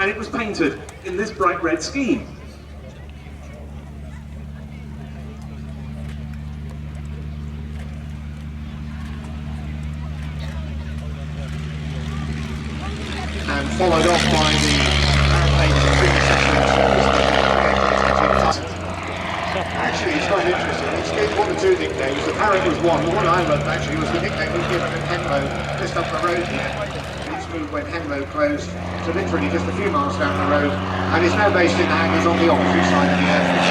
and it was painted in this bright red scheme. And followed off by the Actually, it's quite interesting. It's gave one or two nicknames. The Parrot was one. The one I loved actually was the nickname was given at Henlow, just up the road here. It's moved when Henlow closed, so literally just a few miles down the road, and it's now based in the hangars on the opposite side of the airport.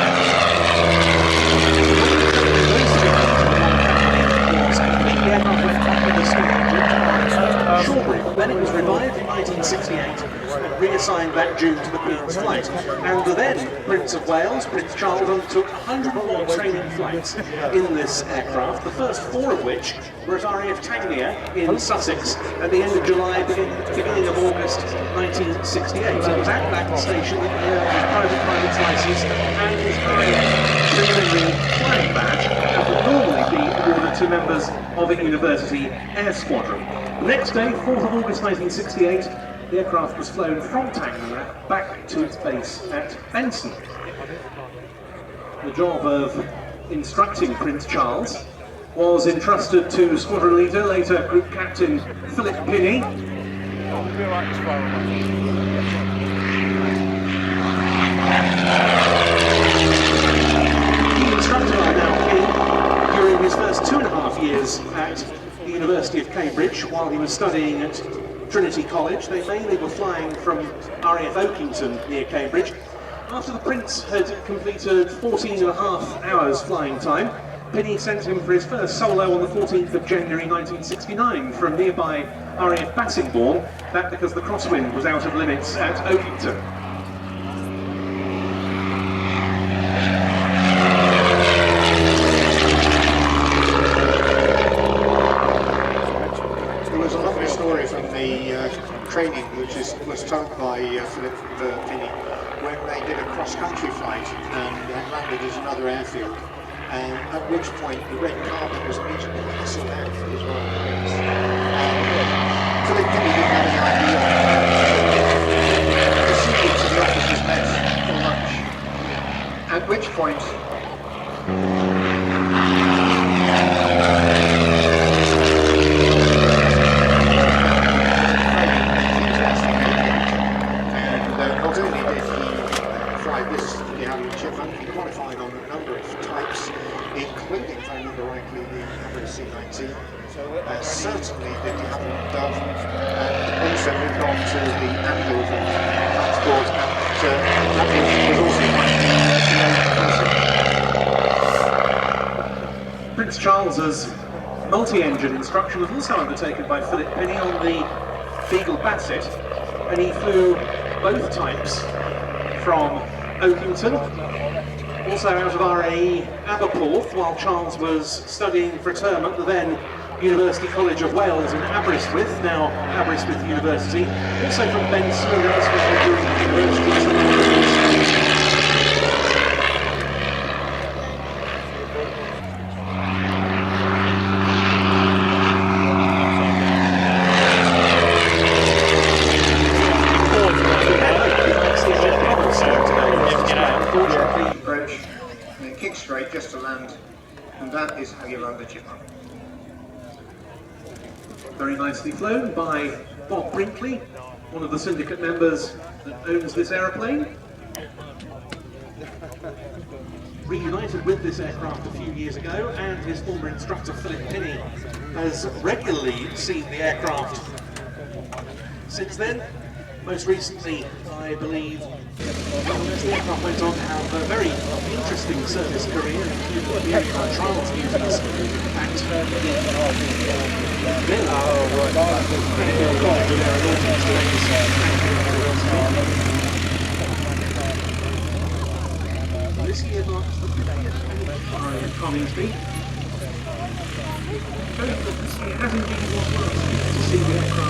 Then it was revived in 1968 and reassigned that June to the Queen's Flight. And the then Prince of Wales, Prince Charles, undertook 101 training flights in this aircraft, the first 4 of which were at RAF Canada in Sussex at the end of July, beginning of August 1968. It was at that station that he earned his private pilot's licence and his preliminary flying badge, that would normally be awarded to members of a university air squadron. The next day, 4th of August 1968, the aircraft was flown from Tangier back to its base at Benson. The job of instructing Prince Charles was entrusted to squadron leader, later Group Captain Philip Pinney. He instructed Arnell King during his first 2.5 years at the University of Cambridge while he was studying at Trinity College. They mainly were flying from RAF Oakington near Cambridge. After the Prince had completed 14.5 hours flying time, Pinney sent him for his first solo on the 14th of January 1969 from nearby RAF Bassingbourn, that because the crosswind was out of limits at Oakington. Training which was told by Philip Pinney when they did a cross-country flight and landed at another airfield, and at which point the red carpet was immediately hustled out for his royal highness. Philip Pinney didn't have any idea. Proceeded to the officers' mess for lunch, at which point not only did he fly this, the Havilland Chipmunk, he qualified on a number of types, including, if I remember rightly, the Havilland C-10, certainly the Havilland Dove, and also moved on to the Andover transport, and that was also Prince Charles's multi-engine instruction was also undertaken by Philip Pinney on the Beagle Basset, and he flew both types from Oakington, also out of RAE Aberporth, while Charles was studying for a term at the then University College of Wales in Aberystwyth, now Aberystwyth University, also from Benson and elsewhere during the university. Straight just to land, and that is how you land the Chipmunk. Very nicely flown by Bob Brinkley, one of the syndicate members that owns this aeroplane. Reunited with this aircraft a few years ago, and his former instructor Philip Pinney has regularly seen the aircraft since then. Most recently, I believe, the aircraft went on to have a very interesting service career, including trials duties at this year marks the 50th anniversary of Coningsby. It has indeed been to see the aircraft